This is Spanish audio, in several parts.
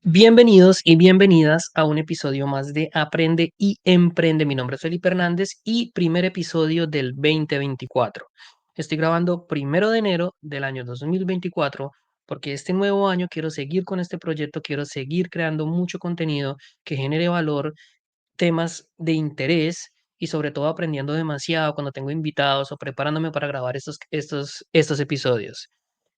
Bienvenidos y bienvenidas a un episodio más de Aprende y Emprende. Mi nombre es Felipe Hernández y primer episodio del 2024. Estoy grabando 1 de enero del año 2024 porque este nuevo año quiero seguir con este proyecto, quiero seguir creando mucho contenido que genere valor, temas de interés y sobre todo aprendiendo demasiado cuando tengo invitados o preparándome para grabar estos episodios.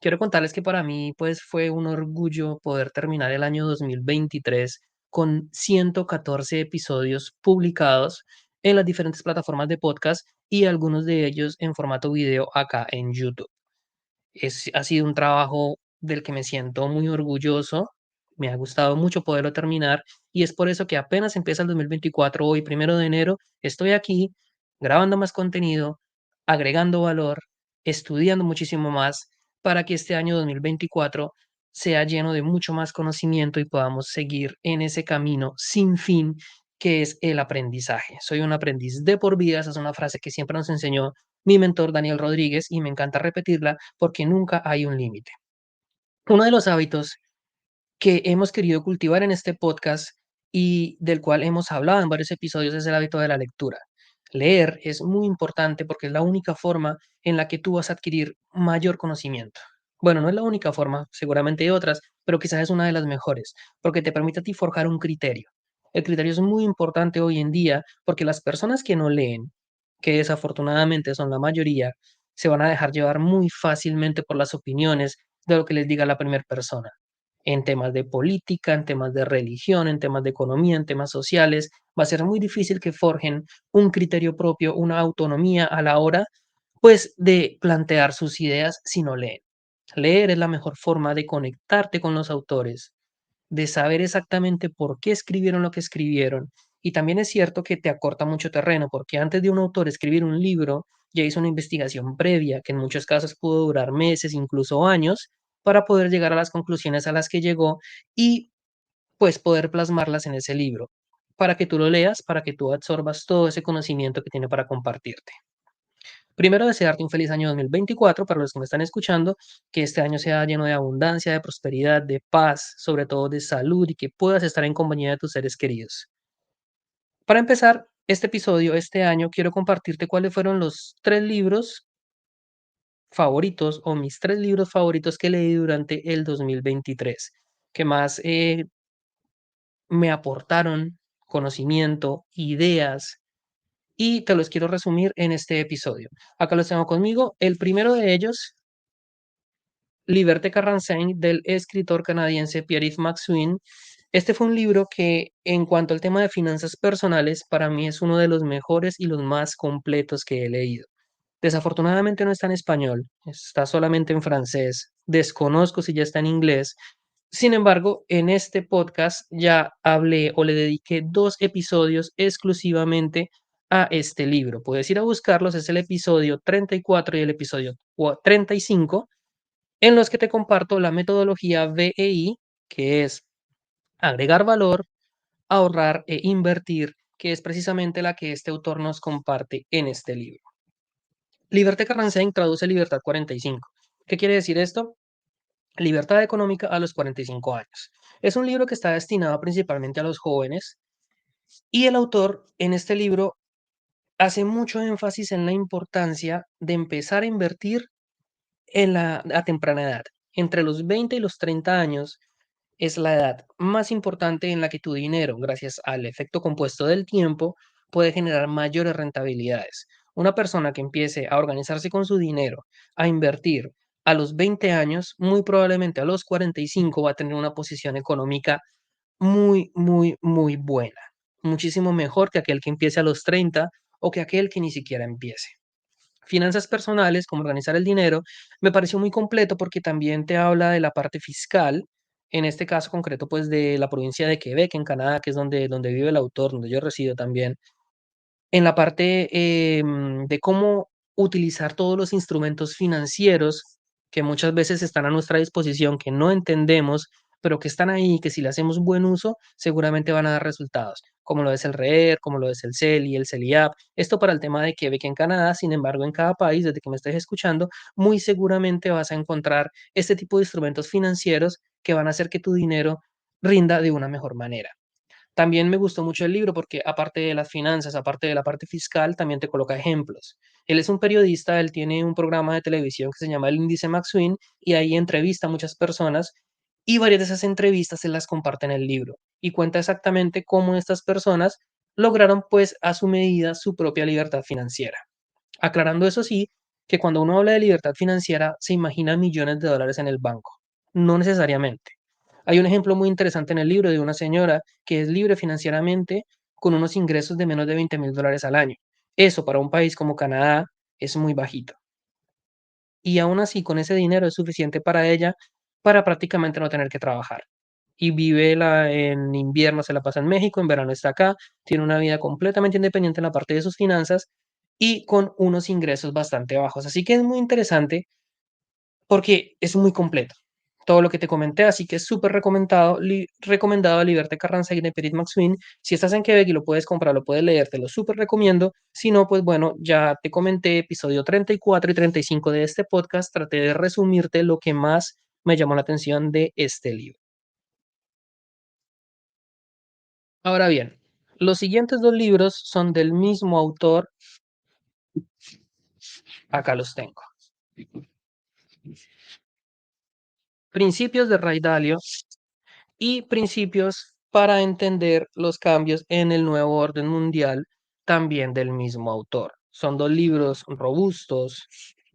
Quiero contarles que para mí pues fue un orgullo poder terminar el año 2023 con 114 episodios publicados en las diferentes plataformas de podcast y algunos de ellos en formato video acá en YouTube. Ha sido un trabajo del que me siento muy orgulloso, me ha gustado mucho poderlo terminar y es por eso que apenas empieza el 2024, hoy 1 de enero, estoy aquí grabando más contenido, agregando valor, estudiando muchísimo más para que este año 2024 sea lleno de mucho más conocimiento y podamos seguir en ese camino sin fin que es el aprendizaje. Soy un aprendiz de por vida, esa es una frase que siempre nos enseñó mi mentor Daniel Rodríguez y me encanta repetirla porque nunca hay un límite. Uno de los hábitos que hemos querido cultivar en este podcast y del cual hemos hablado en varios episodios es el hábito de la lectura. Leer es muy importante porque es la única forma en la que tú vas a adquirir mayor conocimiento. Bueno, no es la única forma, seguramente hay otras, pero quizás es una de las mejores, porque te permite a ti forjar un criterio. El criterio es muy importante hoy en día porque las personas que no leen, que desafortunadamente son la mayoría, se van a dejar llevar muy fácilmente por las opiniones de lo que les diga la primera persona en temas de política, en temas de religión, en temas de economía, en temas sociales. Va a ser muy difícil que forjen un criterio propio, una autonomía a la hora, pues, de plantear sus ideas si no leen. Leer es la mejor forma de conectarte con los autores, de saber exactamente por qué escribieron lo que escribieron. Y también es cierto que te acorta mucho terreno, porque antes de un autor escribir un libro, ya hizo una investigación previa, que en muchos casos pudo durar meses, incluso años, para poder llegar a las conclusiones a las que llegó y pues poder plasmarlas en ese libro, para que tú lo leas, para que tú absorbas todo ese conocimiento que tiene para compartirte. Primero, desearte un feliz año 2024 para los que me están escuchando, que este año sea lleno de abundancia, de prosperidad, de paz, sobre todo de salud y que puedas estar en compañía de tus seres queridos. Para empezar este episodio, este año, quiero compartirte cuáles fueron los 3 libros favoritos o mis 3 libros favoritos que leí durante el 2023, que más me aportaron conocimiento, ideas y te los quiero resumir en este episodio. Acá los tengo conmigo. El primero de ellos, Liberté Carranzain, del escritor canadiense Pierre-Yves Maxwin. Este fue un libro que, en cuanto al tema de finanzas personales, para mí es uno de los mejores y los más completos que he leído. Desafortunadamente no está en español, está solamente en francés. Desconozco si ya está en inglés. Sin embargo, en este podcast ya hablé o le dediqué 2 episodios exclusivamente a este libro. Puedes ir a buscarlos, es el episodio 34 y el episodio 35 en los que te comparto la metodología VEI, que es agregar valor, ahorrar e invertir, que es precisamente la que este autor nos comparte en este libro. Liberté Carranzain traduce Libertad 45. ¿Qué quiere decir esto? Libertad económica a los 45 años. Es un libro que está destinado principalmente a los jóvenes y el autor en este libro hace mucho énfasis en la importancia de empezar a invertir a temprana edad. Entre los 20 y los 30 años es la edad más importante en la que tu dinero, gracias al efecto compuesto del tiempo, puede generar mayores rentabilidades. Una persona que empiece a organizarse con su dinero, a invertir a los 20 años, muy probablemente a los 45 va a tener una posición económica muy, muy, muy buena. Muchísimo mejor que aquel que empiece a los 30 o que aquel que ni siquiera empiece. Finanzas personales, como organizar el dinero, me pareció muy completo porque también te habla de la parte fiscal, en este caso concreto, pues de la provincia de Quebec, en Canadá, que es donde vive el autor, donde yo resido también, en la parte de cómo utilizar todos los instrumentos financieros que muchas veces están a nuestra disposición, que no entendemos, pero que están ahí, que si le hacemos buen uso, seguramente van a dar resultados, como lo es el REER, como lo es el CELI, el CELIAP. Esto para el tema de Quebec en Canadá, sin embargo, en cada país, desde que me estés escuchando, muy seguramente vas a encontrar este tipo de instrumentos financieros que van a hacer que tu dinero rinda de una mejor manera. También me gustó mucho el libro porque aparte de las finanzas, aparte de la parte fiscal, también te coloca ejemplos. Él es un periodista, él tiene un programa de televisión que se llama El Índice McSween y ahí entrevista a muchas personas y varias de esas entrevistas se las comparte en el libro y cuenta exactamente cómo estas personas lograron pues a su medida su propia libertad financiera. Aclarando eso sí, que cuando uno habla de libertad financiera se imagina millones de dólares en el banco. No necesariamente. Hay un ejemplo muy interesante en el libro de una señora que es libre financieramente con unos ingresos de menos de $20,000 al año. Eso para un país como Canadá es muy bajito. Y aún así, con ese dinero es suficiente para ella para prácticamente no tener que trabajar. Y vive en invierno, se la pasa en México, en verano está acá, tiene una vida completamente independiente en la parte de sus finanzas y con unos ingresos bastante bajos. Así que es muy interesante porque es muy completo. Todo lo que te comenté, así que es súper recomendado, recomendado Liberté Carranza y de Perit McSween. Si estás en Quebec y lo puedes comprar, lo puedes leer, te lo súper recomiendo. Si no, pues bueno, ya te comenté episodio 34 y 35 de este podcast. Traté de resumirte lo que más me llamó la atención de este libro. Ahora bien, los siguientes dos libros son del mismo autor. Acá los tengo. Principios de Ray Dalio y Principios para entender los cambios en el nuevo orden mundial, también del mismo autor. Son dos libros robustos,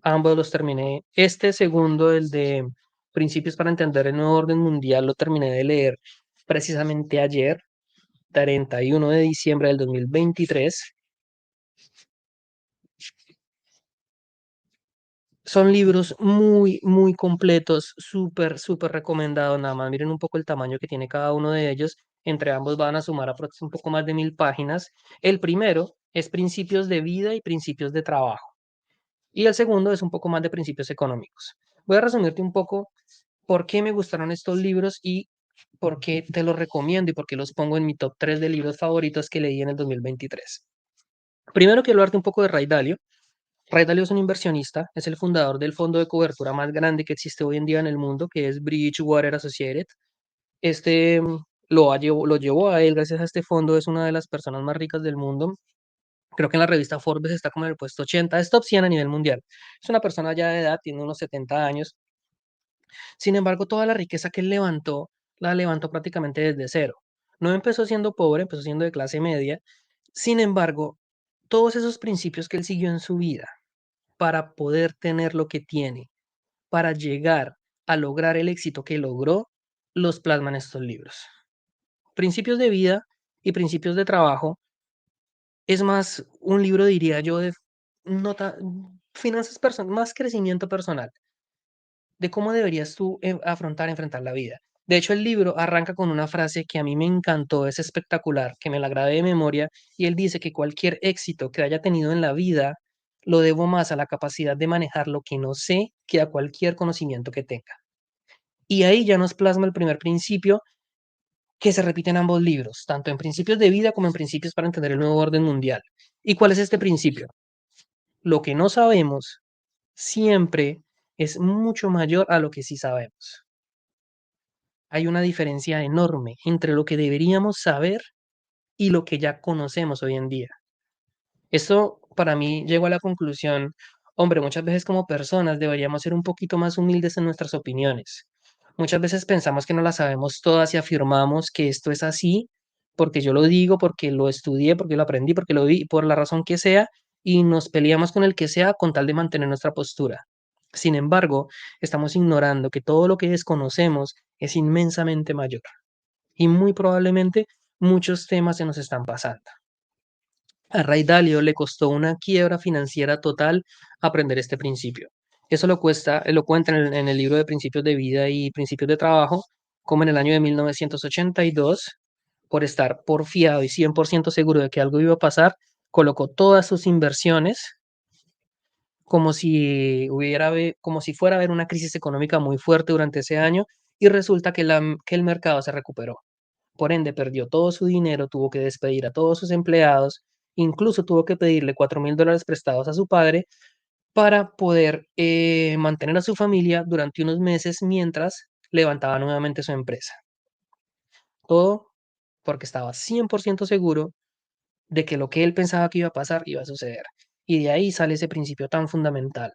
ambos los terminé. Este segundo, el de Principios para entender el nuevo orden mundial, lo terminé de leer precisamente ayer, 31 de diciembre del 2023. Son libros muy, muy completos, súper, súper recomendados. Nada más miren un poco el tamaño que tiene cada uno de ellos. Entre ambos van a sumar aproximadamente un poco más de 1000 páginas. El primero es principios de vida y principios de trabajo. Y el segundo es un poco más de principios económicos. Voy a resumirte un poco por qué me gustaron estos libros y por qué te los recomiendo y por qué los pongo en mi top 3 de libros favoritos que leí en el 2023. Primero quiero hablarte un poco de Ray Dalio. Ray Dalio es un inversionista, es el fundador del fondo de cobertura más grande que existe hoy en día en el mundo, que es Bridgewater Associated. Este lo llevó a él gracias a este fondo, es una de las personas más ricas del mundo. Creo que en la revista Forbes está como en el puesto 80, es top 100 a nivel mundial. Es una persona ya de edad, tiene unos 70 años. Sin embargo, toda la riqueza que él levantó, la levantó prácticamente desde cero. No empezó siendo pobre, empezó siendo de clase media. Sin embargo, todos esos principios que él siguió en su vida para poder tener lo que tiene, para llegar a lograr el éxito que logró, los plasman estos libros. Principios de vida y principios de trabajo es más un libro, diría yo, de nota, finanzas personales, más crecimiento personal, de cómo deberías tú enfrentar la vida. De hecho, el libro arranca con una frase que a mí me encantó, es espectacular, que me la grabé de memoria, y él dice que cualquier éxito que haya tenido en la vida lo debo más a la capacidad de manejar lo que no sé que a cualquier conocimiento que tenga. Y ahí ya nos plasma el primer principio que se repite en ambos libros, tanto en Principios de Vida como en Principios para entender el nuevo orden mundial. ¿Y cuál es este principio? Lo que no sabemos siempre es mucho mayor a lo que sí sabemos. Hay una diferencia enorme entre lo que deberíamos saber y lo que ya conocemos hoy en día. Esto para mí llegó a la conclusión, hombre, muchas veces como personas deberíamos ser un poquito más humildes en nuestras opiniones. Muchas veces pensamos que no las sabemos todas y afirmamos que esto es así porque yo lo digo, porque lo estudié, porque lo aprendí, porque lo vi, por la razón que sea, y nos peleamos con el que sea con tal de mantener nuestra postura. Sin embargo, estamos ignorando que todo lo que desconocemos es inmensamente mayor y muy probablemente muchos temas se nos están pasando. A Ray Dalio le costó una quiebra financiera total aprender este principio. Eso lo cuenta en el libro de Principios de Vida y Principios de Trabajo, como en el año de 1982, por estar porfiado y 100% seguro de que algo iba a pasar, colocó todas sus inversiones como si fuera a haber una crisis económica muy fuerte durante ese año y resulta que el mercado se recuperó. Por ende, perdió todo su dinero, tuvo que despedir a todos sus empleados, incluso tuvo que pedirle $4,000 prestados a su padre para poder mantener a su familia durante unos meses mientras levantaba nuevamente su empresa. Todo porque estaba 100% seguro de que lo que él pensaba que iba a pasar iba a suceder. Y de ahí sale ese principio tan fundamental.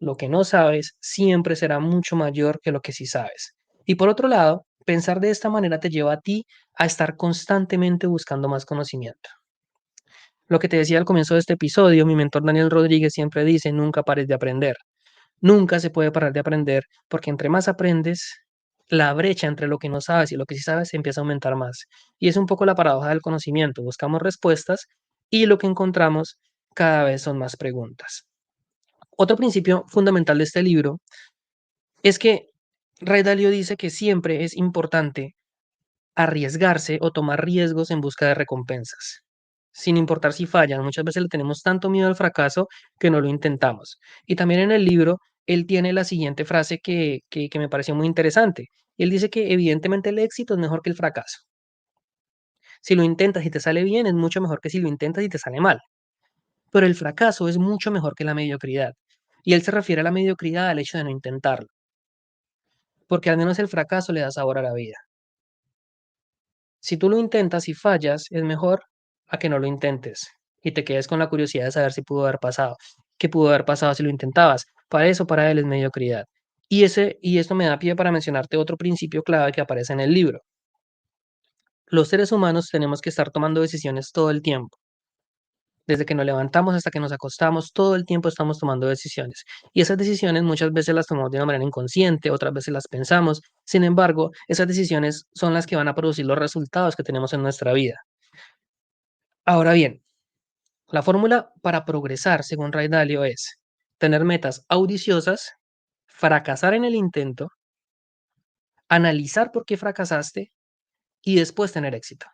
Lo que no sabes siempre será mucho mayor que lo que sí sabes. Y por otro lado, pensar de esta manera te lleva a ti a estar constantemente buscando más conocimiento. Lo que te decía al comienzo de este episodio, mi mentor Daniel Rodríguez siempre dice, nunca pares de aprender. Nunca se puede parar de aprender porque entre más aprendes, la brecha entre lo que no sabes y lo que sí sabes empieza a aumentar más. Y es un poco la paradoja del conocimiento. Buscamos respuestas y lo que encontramos cada vez son más preguntas. Otro principio fundamental de este libro es que Ray Dalio dice que siempre es importante arriesgarse o tomar riesgos en busca de recompensas, sin importar si fallan. Muchas veces le tenemos tanto miedo al fracaso que no lo intentamos. Y también en el libro, él tiene la siguiente frase que me pareció muy interesante. Él dice que evidentemente el éxito es mejor que el fracaso. Si lo intentas y te sale bien, es mucho mejor que si lo intentas y te sale mal. Pero el fracaso es mucho mejor que la mediocridad. Y él se refiere a la mediocridad al hecho de no intentarlo, porque al menos el fracaso le da sabor a la vida. Si tú lo intentas y fallas, es mejor a que no lo intentes y te quedes con la curiosidad de saber si pudo haber pasado, qué pudo haber pasado si lo intentabas. Para eso, para él es mediocridad. Y esto me da pie para mencionarte otro principio clave que aparece en el libro. Los seres humanos tenemos que estar tomando decisiones todo el tiempo. Desde que nos levantamos hasta que nos acostamos, todo el tiempo estamos tomando decisiones. Y esas decisiones muchas veces las tomamos de una manera inconsciente, otras veces las pensamos. Sin embargo, esas decisiones son las que van a producir los resultados que tenemos en nuestra vida. Ahora bien, la fórmula para progresar, según Ray Dalio, es tener metas audiciosas, fracasar en el intento, analizar por qué fracasaste y después tener éxito.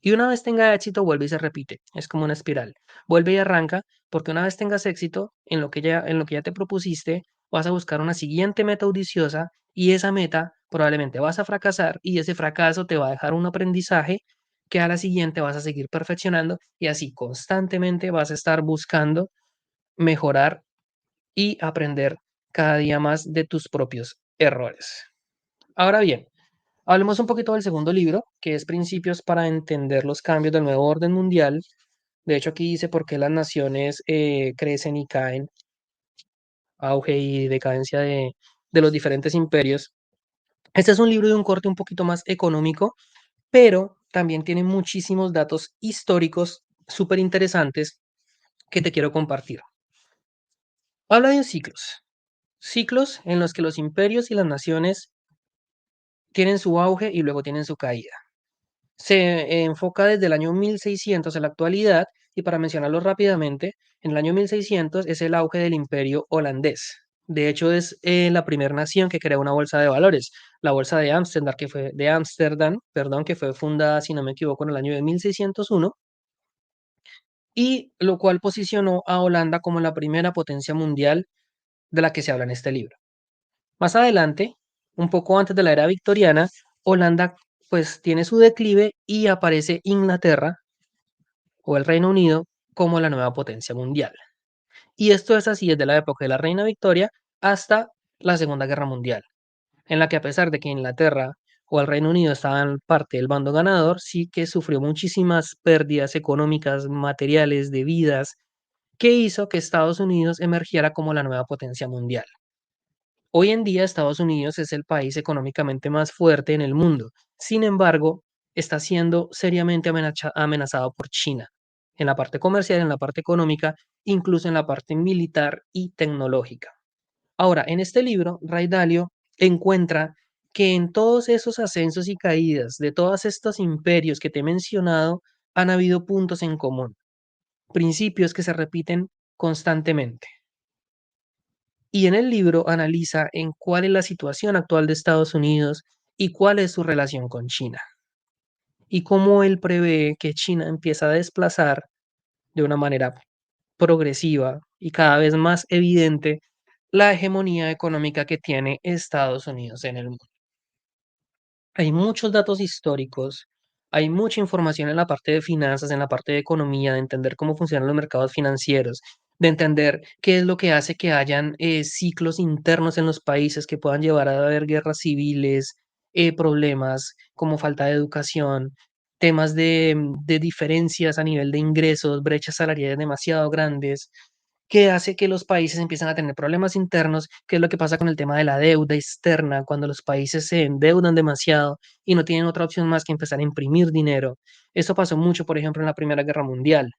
Y una vez tenga éxito, vuelve y se repite. Es como una espiral. Vuelve y arranca, porque una vez tengas éxito en lo que ya te propusiste, vas a buscar una siguiente meta audiciosa y esa meta probablemente vas a fracasar y ese fracaso te va a dejar un aprendizaje que a la siguiente vas a seguir perfeccionando y así constantemente vas a estar buscando mejorar y aprender cada día más de tus propios errores. Ahora bien, hablemos un poquito del segundo libro, que es Principios para entender los cambios del nuevo orden mundial. De hecho, aquí dice por qué las naciones crecen y caen, auge y decadencia de los diferentes imperios. Este es un libro de un corte un poquito más económico, pero también tiene muchísimos datos históricos súper interesantes que te quiero compartir. Habla de ciclos, ciclos en los que los imperios y las naciones tienen su auge y luego tienen su caída. Se enfoca desde el año 1600 a la actualidad y para mencionarlo rápidamente, en el año 1600 es el auge del imperio holandés. De hecho, es la primera nación que crea una bolsa de valores, la bolsa de Ámsterdam, perdón, que fue fundada, si no me equivoco, en el año de 1601 y lo cual posicionó a Holanda como la primera potencia mundial de la que se habla en este libro. Más adelante, un poco antes de la era victoriana, Holanda pues tiene su declive y aparece Inglaterra o el Reino Unido como la nueva potencia mundial. Y esto es así desde la época de la Reina Victoria hasta la Segunda Guerra Mundial, en la que a pesar de que Inglaterra o el Reino Unido estaban parte del bando ganador, sí que sufrió muchísimas pérdidas económicas, materiales, de vidas, que hizo que Estados Unidos emergiera como la nueva potencia mundial. Hoy en día Estados Unidos es el país económicamente más fuerte en el mundo. Sin embargo, está siendo seriamente amenazado por China, en la parte comercial, en la parte económica, incluso en la parte militar y tecnológica. Ahora, en este libro, Ray Dalio encuentra que en todos esos ascensos y caídas de todos estos imperios que te he mencionado, han habido puntos en común, principios que se repiten constantemente. Y en el libro analiza en cuál es la situación actual de Estados Unidos y cuál es su relación con China. Y cómo él prevé que China empieza a desplazar de una manera progresiva y cada vez más evidente la hegemonía económica que tiene Estados Unidos en el mundo. Hay muchos datos históricos, hay mucha información en la parte de finanzas, en la parte de economía, de entender cómo funcionan los mercados financieros, de entender qué es lo que hace que hayan ciclos internos en los países que puedan llevar a haber guerras civiles, problemas como falta de educación, temas de diferencias a nivel de ingresos, brechas salariales demasiado grandes, que hace que los países empiezan a tener problemas internos, que es lo que pasa con el tema de la deuda externa, cuando los países se endeudan demasiado y no tienen otra opción más que empezar a imprimir dinero. Esto pasó mucho, por ejemplo, en la Primera Guerra Mundial.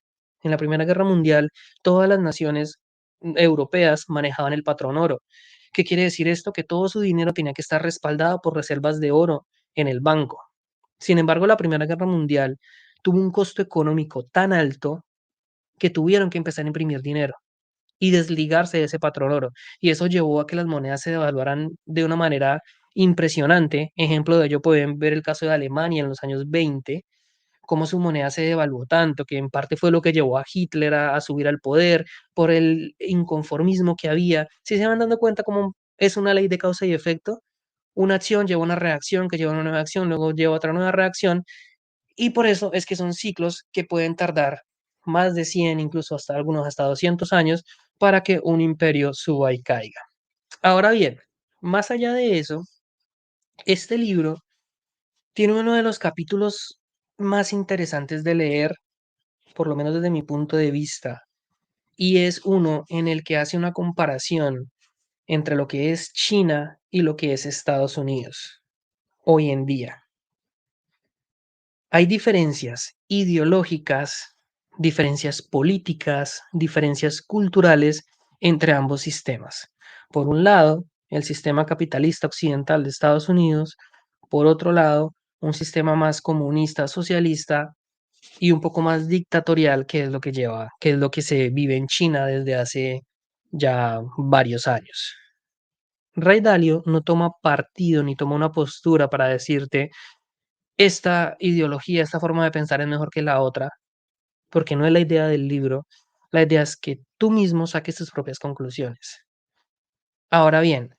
En la Primera Guerra Mundial, todas las naciones europeas manejaban el patrón oro. ¿Qué quiere decir esto? Que todo su dinero tenía que estar respaldado por reservas de oro en el banco. Sin embargo, la Primera Guerra Mundial tuvo un costo económico tan alto que tuvieron que empezar a imprimir dinero y desligarse de ese patrón oro. Y eso llevó a que las monedas se devaluaran de una manera impresionante. Ejemplo de ello pueden ver el caso de Alemania en los años 20, cómo su moneda se devaluó tanto, que en parte fue lo que llevó a Hitler a subir al poder por el inconformismo que había. Si se van dando cuenta cómo es una ley de causa y efecto, una acción lleva una reacción, que lleva una nueva acción, luego lleva otra nueva reacción, y por eso es que son ciclos que pueden tardar más de 100, incluso hasta algunos hasta 200 años, para que un imperio suba y caiga. Ahora bien, más allá de eso, este libro tiene uno de los capítulos más interesantes de leer, por lo menos desde mi punto de vista, y es uno en el que hace una comparación entre lo que es China y lo que es Estados Unidos hoy en día. Hay diferencias ideológicas, diferencias políticas, diferencias culturales entre ambos sistemas. Por un lado, el sistema capitalista occidental de Estados Unidos, por otro lado, un sistema más comunista, socialista y un poco más dictatorial, que es lo que lleva, que es lo que se vive en China desde hace ya varios años. Ray Dalio no toma partido ni toma una postura para decirte esta ideología, esta forma de pensar es mejor que la otra, porque no es la idea del libro. La idea es que tú mismo saques tus propias conclusiones. Ahora bien,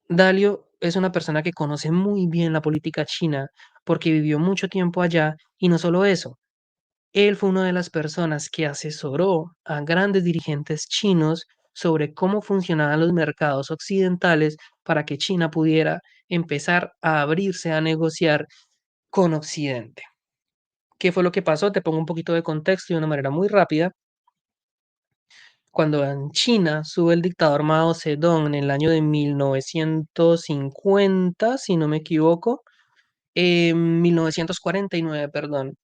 Dalio es una persona que conoce muy bien la política china porque vivió mucho tiempo allá y no solo eso, él fue una de las personas que asesoró a grandes dirigentes chinos sobre cómo funcionaban los mercados occidentales para que China pudiera empezar a abrirse a negociar con Occidente. ¿Qué fue lo que pasó? Te pongo un poquito de contexto de una manera muy rápida. Cuando en China sube el dictador Mao Zedong en el año de 1950, si no me equivoco, 1949, perdón,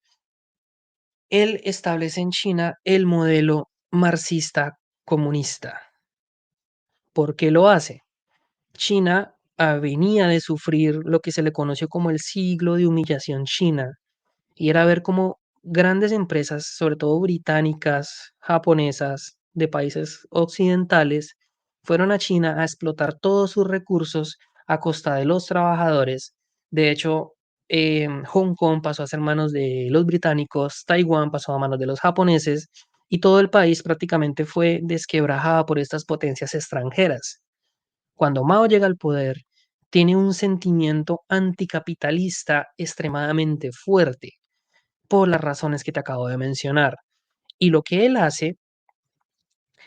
él establece en China el modelo marxista comunista. ¿Por qué lo hace? China venía de sufrir lo que se le conoció como el siglo de humillación china, y era ver cómo grandes empresas, sobre todo británicas, japonesas, de países occidentales, fueron a China a explotar todos sus recursos a costa de los trabajadores. De hecho, Hong Kong pasó a ser manos de los británicos, Taiwán pasó a manos de los japoneses y todo el país prácticamente fue desquebrajado por estas potencias extranjeras. Cuando Mao llega al poder, tiene un sentimiento anticapitalista extremadamente fuerte por las razones que te acabo de mencionar. Y lo que él hace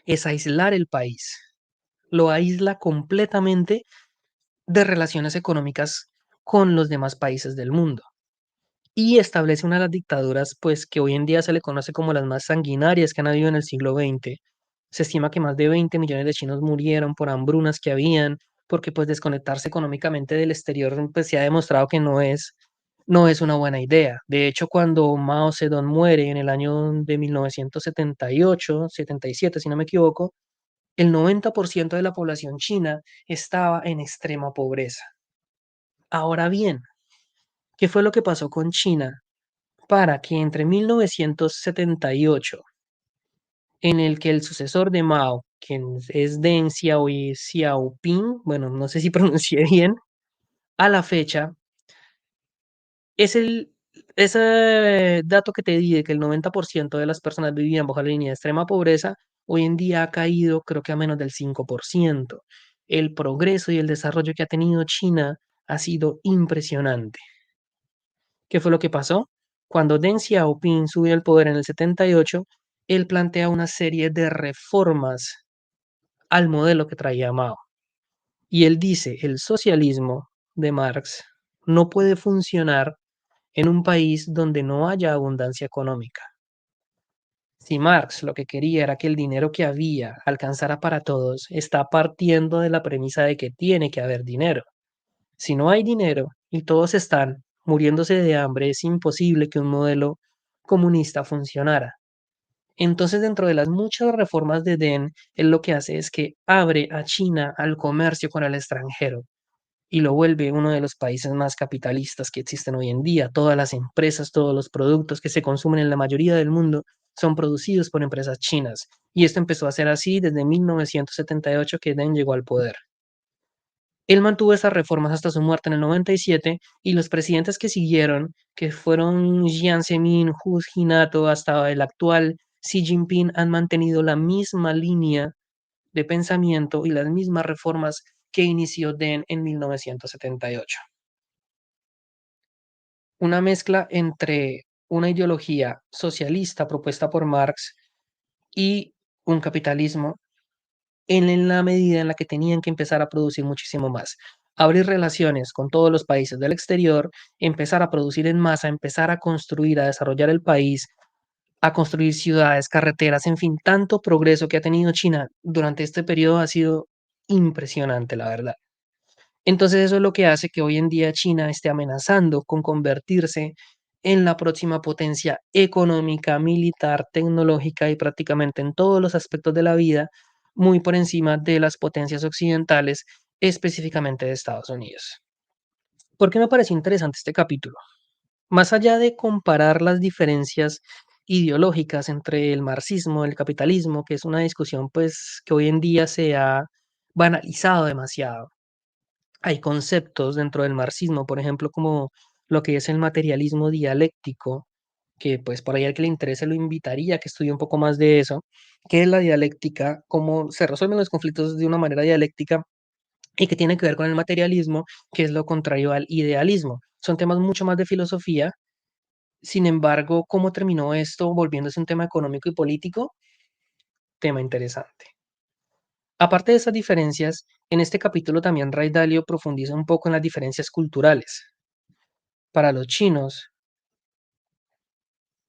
es aislar el país. Lo aísla completamente de relaciones económicas con los demás países del mundo. Y establece una de las dictaduras, pues, que hoy en día se le conoce como las más sanguinarias que han habido en el siglo XX. Se estima que más de 20 millones de chinos murieron por hambrunas que habían, porque pues desconectarse económicamente del exterior pues se ha demostrado que no es una buena idea. De hecho, cuando Mao Zedong muere en el año de 1978, 77, si no me equivoco, el 90% de la población china estaba en extrema pobreza. Ahora bien, ¿qué fue lo que pasó con China para que entre 1978, en el que el sucesor de Mao, quien es Deng Xiaoping, bueno, no sé si pronuncié bien, a la fecha, es ese dato que te di de que el 90% de las personas vivían bajo la línea de extrema pobreza, hoy en día ha caído creo que a menos del 5%. El progreso y el desarrollo que ha tenido China ha sido impresionante. ¿Qué fue lo que pasó? Cuando Deng Xiaoping subió al poder en el 78, él plantea una serie de reformas al modelo que traía Mao. Y él dice, el socialismo de Marx no puede funcionar en un país donde no haya abundancia económica. Si Marx lo que quería era que el dinero que había alcanzara para todos, está partiendo de la premisa de que tiene que haber dinero. Si no hay dinero y todos están muriéndose de hambre, es imposible que un modelo comunista funcionara. Entonces, dentro de las muchas reformas de Deng, él lo que hace es que abre a China al comercio con el extranjero y lo vuelve uno de los países más capitalistas que existen hoy en día. Todas las empresas, todos los productos que se consumen en la mayoría del mundo son producidos por empresas chinas. Y esto empezó a ser así desde 1978 que Deng llegó al poder. Él mantuvo esas reformas hasta su muerte en el 97 y los presidentes que siguieron, que fueron Jiang Zemin, Hu Jintao hasta el actual Xi Jinping, han mantenido la misma línea de pensamiento y las mismas reformas que inició Deng en 1978. Una mezcla entre una ideología socialista propuesta por Marx y un capitalismo en la medida en la que tenían que empezar a producir muchísimo más. Abrir relaciones con todos los países del exterior, empezar a producir en masa, empezar a construir, a desarrollar el país, a construir ciudades, carreteras, en fin, tanto progreso que ha tenido China durante este periodo ha sido impresionante, la verdad. Entonces eso es lo que hace que hoy en día China esté amenazando con convertirse en la próxima potencia económica, militar, tecnológica y prácticamente en todos los aspectos de la vida, muy por encima de las potencias occidentales, específicamente de Estados Unidos. ¿Por qué me pareció interesante este capítulo? Más allá de comparar las diferencias ideológicas entre el marxismo y el capitalismo, que es una discusión pues que hoy en día se ha banalizado demasiado. Hay conceptos dentro del marxismo, por ejemplo, como lo que es el materialismo dialéctico, que pues por ahí al que le interese lo invitaría a que estudie un poco más de eso, qué es la dialéctica, cómo se resuelven los conflictos de una manera dialéctica y que tiene que ver con el materialismo, que es lo contrario al idealismo. Son temas mucho más de filosofía, sin embargo, cómo terminó esto volviéndose un tema económico y político, tema interesante. Aparte de esas diferencias, en este capítulo también Ray Dalio profundiza un poco en las diferencias culturales. Para los chinos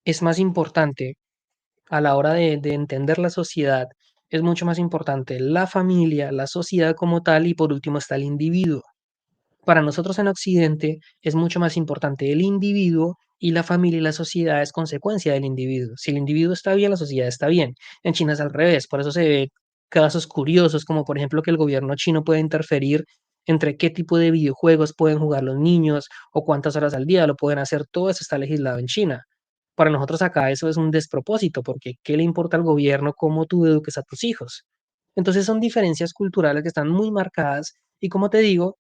es más importante, a la hora de entender la sociedad, es mucho más importante la familia, la sociedad como tal, y por último está el individuo. Para nosotros en Occidente es mucho más importante el individuo y la familia y la sociedad es consecuencia del individuo. Si el individuo está bien, la sociedad está bien. En China es al revés, por eso se ve casos curiosos como por ejemplo que el gobierno chino puede interferir entre qué tipo de videojuegos pueden jugar los niños o cuántas horas al día lo pueden hacer. Todo eso está legislado en China. Para nosotros acá eso es un despropósito porque ¿qué le importa al gobierno cómo tú eduques a tus hijos? Entonces son diferencias culturales que están muy marcadas y como te digo,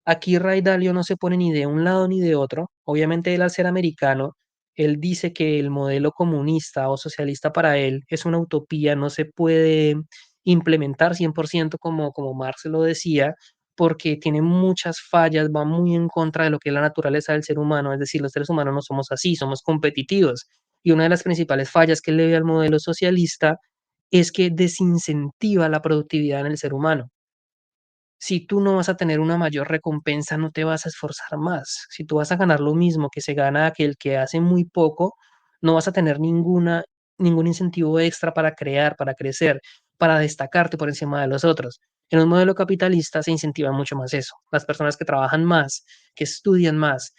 aquí Ray Dalio no se pone ni de un lado ni de otro. Obviamente él al ser americano, él dice que el modelo comunista o socialista para él es una utopía, no se puede implementar 100% como Marx lo decía, porque tiene muchas fallas, va muy en contra de lo que es la naturaleza del ser humano, es decir, los seres humanos no somos así, somos competitivos. Y una de las principales fallas que él le ve al modelo socialista es que desincentiva la productividad en el ser humano. Si tú no vas a tener una mayor recompensa, no te vas a esforzar más. Si tú vas a ganar lo mismo que se gana aquel que hace muy poco, no vas a tener ningún incentivo extra para crear, para crecer, para destacarte por encima de los otros. En un modelo capitalista se incentiva mucho más eso. Las personas que trabajan más, que estudian más,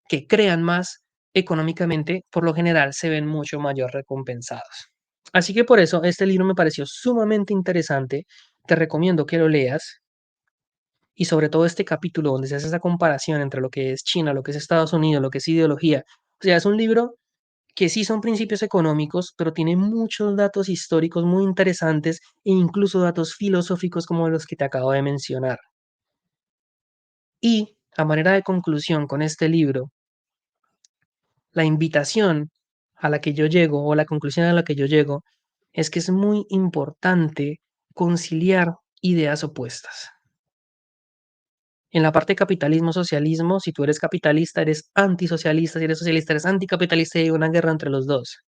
que crean más, económicamente, por lo general, se ven mucho mayor recompensados. Así que por eso este libro me pareció sumamente interesante. Te recomiendo que lo leas y sobre todo este capítulo donde se hace esa comparación entre lo que es China, lo que es Estados Unidos, lo que es ideología. O sea, es un libro que sí son principios económicos, pero tiene muchos datos históricos muy interesantes e incluso datos filosóficos como los que te acabo de mencionar. Y a manera de conclusión con este libro, la invitación a la que yo llego o la conclusión a la que yo llego es que es muy importante conciliar ideas opuestas. En la parte capitalismo-socialismo, si tú eres capitalista, eres antisocialista, si eres socialista, eres anticapitalista y hay una guerra entre los dos.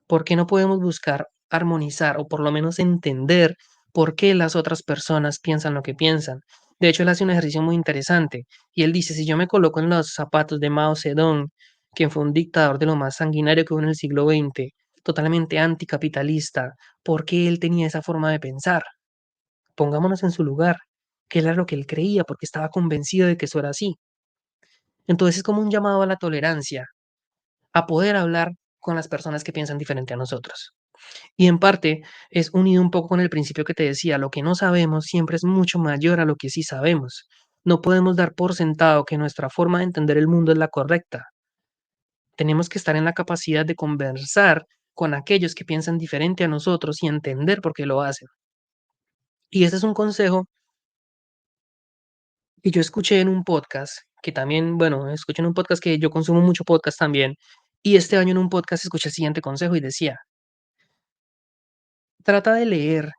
¿Por qué no podemos buscar armonizar o por lo menos entender por qué las otras personas piensan lo que piensan? De hecho, él hace un ejercicio muy interesante y él dice, si yo me coloco en los zapatos de Mao Zedong, quien fue un dictador de lo más sanguinario que hubo en el siglo XX, totalmente anticapitalista, ¿por qué él tenía esa forma de pensar? Pongámonos en su lugar, qué era lo que él creía, porque estaba convencido de que eso era así. Entonces es como un llamado a la tolerancia, a poder hablar con las personas que piensan diferente a nosotros. Y en parte es unido un poco con el principio que te decía, lo que no sabemos siempre es mucho mayor a lo que sí sabemos. No podemos dar por sentado que nuestra forma de entender el mundo es la correcta. Tenemos que estar en la capacidad de conversar con aquellos que piensan diferente a nosotros y entender por qué lo hacen. Y ese es un consejo que yo escuché en un podcast, que también, bueno, escuché en un podcast que yo consumo mucho podcast también, y este año en un podcast escuché el siguiente consejo y decía, trata de leer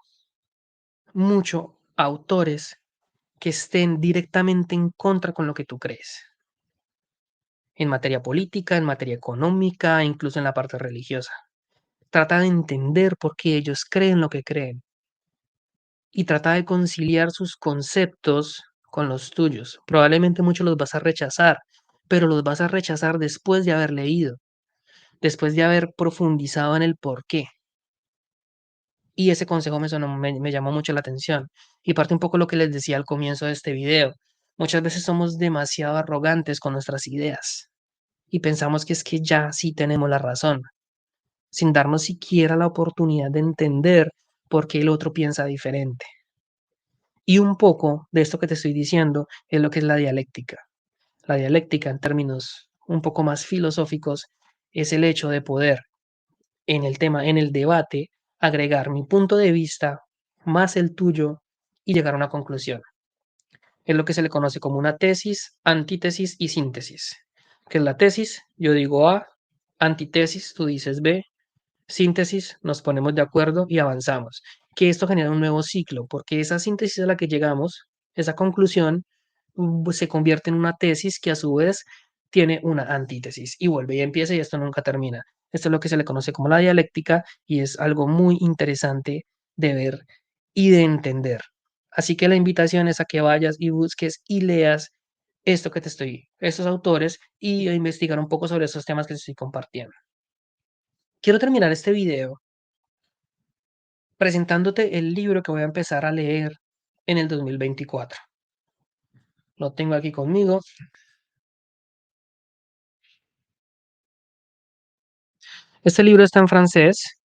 mucho autores que estén directamente en contra con lo que tú crees, en materia política, en materia económica, incluso en la parte religiosa. Trata de entender por qué ellos creen lo que creen y trata de conciliar sus conceptos con los tuyos. Probablemente muchos los vas a rechazar, pero los vas a rechazar después de haber leído, después de haber profundizado en el por qué. Y ese consejo me llamó mucho la atención. Y parte un poco lo que les decía al comienzo de este video. Muchas veces somos demasiado arrogantes con nuestras ideas y pensamos que es que ya sí tenemos la razón, sin darnos siquiera la oportunidad de entender por qué el otro piensa diferente. Y un poco de esto que te estoy diciendo es lo que es la dialéctica. La dialéctica, en términos un poco más filosóficos, es el hecho de poder, en el tema, en el debate, agregar mi punto de vista más el tuyo y llegar a una conclusión. Es lo que se le conoce como una tesis, antítesis y síntesis. ¿Qué es la tesis? Yo digo A, antítesis, tú dices B, síntesis, nos ponemos de acuerdo y avanzamos. Que esto genera un nuevo ciclo, porque esa síntesis a la que llegamos, esa conclusión, se convierte en una tesis que a su vez tiene una antítesis y vuelve y empieza y esto nunca termina. Esto es lo que se le conoce como la dialéctica y es algo muy interesante de ver y de entender. Así que la invitación es a que vayas y busques y leas esto que te estoy, estos autores y a investigar un poco sobre esos temas que te estoy compartiendo. Quiero terminar este video presentándote el libro que voy a empezar a leer en el 2024. Lo tengo aquí conmigo. Este libro está en francés.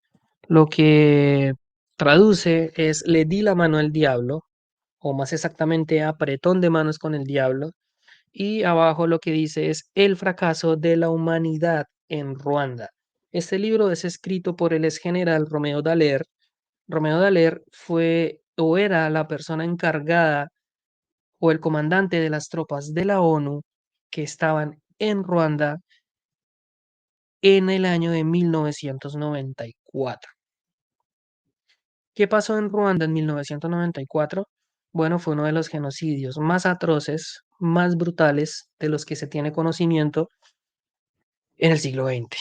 Lo que traduce es Le di la mano al diablo, o más exactamente apretón de manos con el diablo. Y abajo lo que dice es El fracaso de la humanidad en Ruanda. Este libro es escrito por el ex general Romeo Dallaire. Romeo Dallaire fue o era la persona encargada o el comandante de las tropas de la ONU que estaban en Ruanda en el año de 1994. ¿Qué pasó en Ruanda en 1994? Bueno, fue uno de los genocidios más atroces, más brutales de los que se tiene conocimiento en el siglo XX.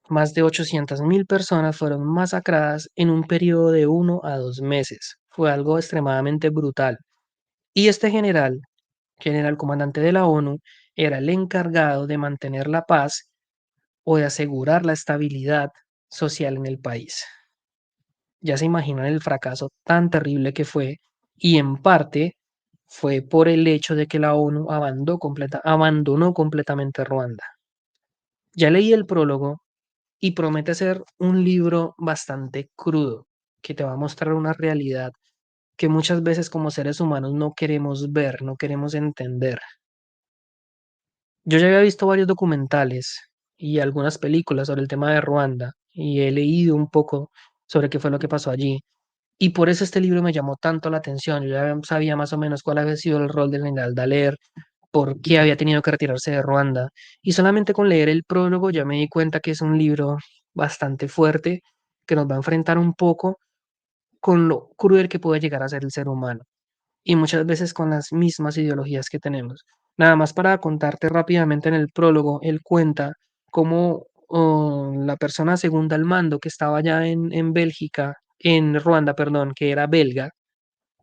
Más de 800.000 personas fueron masacradas en un periodo de 1 a 2 meses. Fue algo extremadamente brutal. Y este general, quien era el comandante de la ONU, era el encargado de mantener la paz o de asegurar la estabilidad social en el país. Ya se imaginan el fracaso tan terrible que fue y en parte fue por el hecho de que la ONU abandonó completamente Ruanda. Ya leí el prólogo y promete ser un libro bastante crudo, que te va a mostrar una realidad que muchas veces como seres humanos no queremos ver, no queremos entender. Yo ya había visto varios documentales y algunas películas sobre el tema de Ruanda y he leído un poco sobre qué fue lo que pasó allí. Y por eso este libro me llamó tanto la atención. Yo ya sabía más o menos cuál había sido el rol del general Dallaire, por qué había tenido que retirarse de Ruanda. Y solamente con leer el prólogo ya me di cuenta que es un libro bastante fuerte, que nos va a enfrentar un poco con lo cruel que puede llegar a ser el ser humano y muchas veces con las mismas ideologías que tenemos. Nada más para contarte rápidamente en el prólogo, él cuenta cómo la persona segunda al mando que estaba allá en Bélgica, en Ruanda, perdón, que era belga,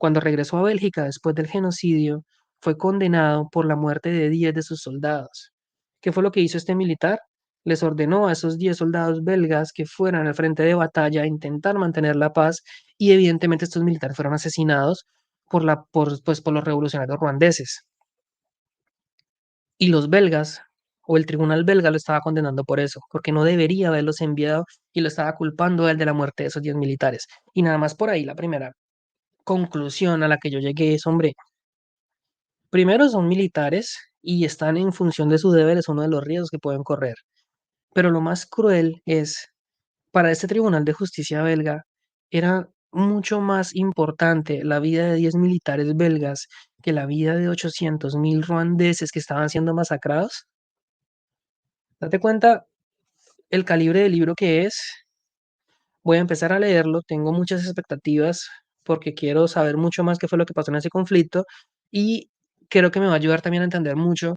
Cuando regresó a Bélgica después del genocidio, fue condenado por la muerte de 10 de sus soldados. ¿Qué fue lo que hizo este militar? Les ordenó a esos 10 soldados belgas que fueran al frente de batalla a intentar mantener la paz y evidentemente estos militares fueron asesinados por los revolucionarios ruandeses. Y los belgas, o el tribunal belga lo estaba condenando por eso, porque no debería haberlos enviado y lo estaba culpando a él de la muerte de esos 10 militares. Y nada más por ahí, la primera conclusión a la que yo llegué es, hombre, primero son militares y están en función de su deber, es uno de los riesgos que pueden correr. Pero lo más cruel es, para este tribunal de justicia belga, era mucho más importante la vida de 10 militares belgas que la vida de 800.000 ruandeses que estaban siendo masacrados. Date cuenta el calibre del libro que es. Voy a empezar a leerlo, tengo muchas expectativas porque quiero saber mucho más qué fue lo que pasó en ese conflicto y creo que me va a ayudar también a entender mucho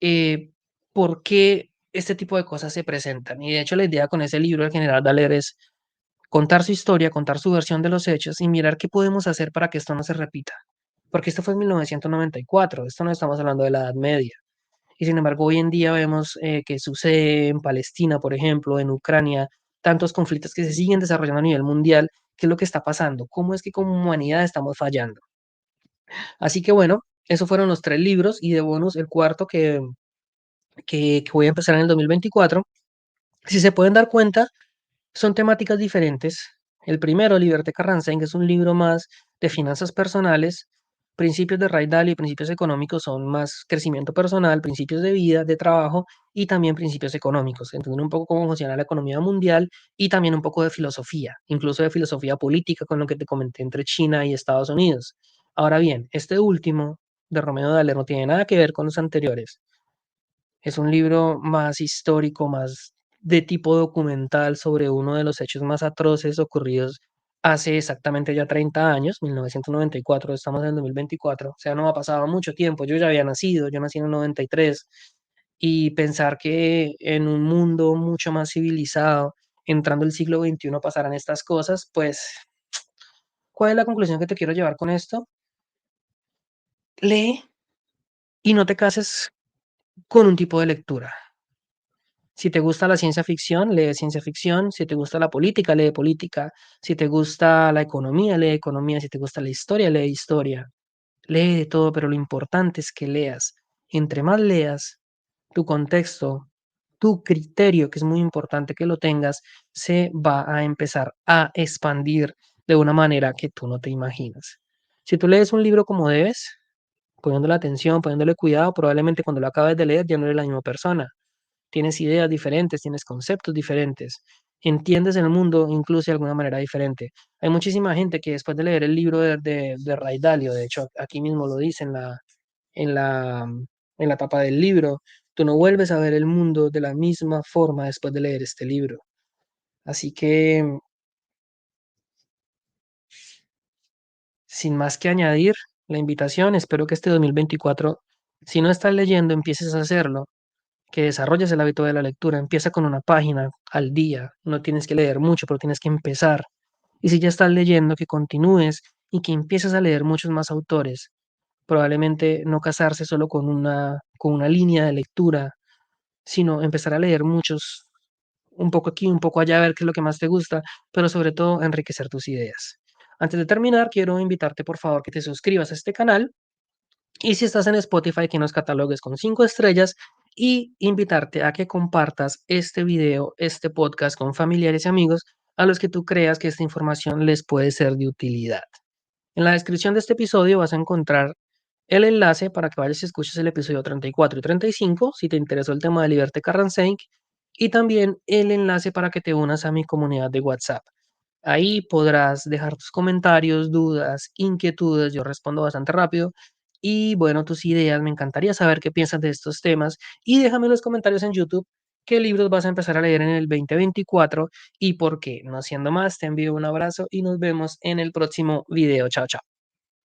eh, por qué este tipo de cosas se presentan. Y de hecho la idea con ese libro del general Dallaire es contar su historia, contar su versión de los hechos y mirar qué podemos hacer para que esto no se repita. Porque esto fue en 1994, esto no estamos hablando de la Edad Media. Y sin embargo, hoy en día vemos que sucede en Palestina, por ejemplo, en Ucrania, tantos conflictos que se siguen desarrollando a nivel mundial. ¿Qué es lo que está pasando? ¿Cómo es que como humanidad estamos fallando? Así que bueno, esos fueron los tres libros y de bonus el cuarto que voy a empezar en el 2024. Si se pueden dar cuenta, son temáticas diferentes. El primero, Liberté Carranzain, que es un libro más de finanzas personales. Principios de Ray Dalio y principios económicos son más crecimiento personal, principios de vida, de trabajo y también principios económicos. Entender un poco cómo funciona la economía mundial y también un poco de filosofía, incluso de filosofía política con lo que te comenté entre China y Estados Unidos. Ahora bien, este último de Romeo Dallaire no tiene nada que ver con los anteriores. Es un libro más histórico, más de tipo documental sobre uno de los hechos más atroces ocurridos hace exactamente ya 30 años, 1994, estamos en el 2024, o sea, no ha pasado mucho tiempo, yo ya había nacido, yo nací en el 93, y pensar que en un mundo mucho más civilizado, entrando el siglo XXI, pasaran estas cosas, pues, ¿cuál es la conclusión que te quiero llevar con esto? Lee y no te cases con un tipo de lectura. Si te gusta la ciencia ficción, lee ciencia ficción. Si te gusta la política, lee política. Si te gusta la economía, lee economía. Si te gusta la historia, lee historia. Lee de todo, pero lo importante es que leas. Entre más leas, tu contexto, tu criterio, que es muy importante que lo tengas, se va a empezar a expandir de una manera que tú no te imaginas. Si tú lees un libro como debes, poniéndole atención, poniéndole cuidado, probablemente cuando lo acabes de leer ya no eres la misma persona. Tienes ideas diferentes, tienes conceptos diferentes, entiendes el mundo incluso de alguna manera diferente. Hay muchísima gente que después de leer el libro de Ray Dalio, de hecho aquí mismo lo dice en la, en la tapa del libro, tú no vuelves a ver el mundo de la misma forma después de leer este libro. Así que, sin más que añadir, la invitación, espero que este 2024, si no estás leyendo, empieces a hacerlo, que desarrolles el hábito de la lectura. Empieza con una página al día. No tienes que leer mucho, pero tienes que empezar. Y si ya estás leyendo, que continúes y que empieces a leer muchos más autores. Probablemente no casarse solo con una línea de lectura, sino empezar a leer muchos, un poco aquí, un poco allá, a ver qué es lo que más te gusta, pero sobre todo enriquecer tus ideas. Antes de terminar, quiero invitarte por favor que te suscribas a este canal y si estás en Spotify, que nos catalogues con 5 estrellas y invitarte a que compartas este video, este podcast con familiares y amigos a los que tú creas que esta información les puede ser de utilidad. En la descripción de este episodio vas a encontrar el enlace para que vayas y escuches el episodio 34 y 35 si te interesó el tema de Liberté Carranzain y también el enlace para que te unas a mi comunidad de WhatsApp. Ahí podrás dejar tus comentarios, dudas, inquietudes, yo respondo bastante rápido. Y bueno, tus ideas, me encantaría saber qué piensas de estos temas. Y déjame en los comentarios en YouTube qué libros vas a empezar a leer en el 2024 y por qué. No siendo más, te envío un abrazo y nos vemos en el próximo video. Chao, chao.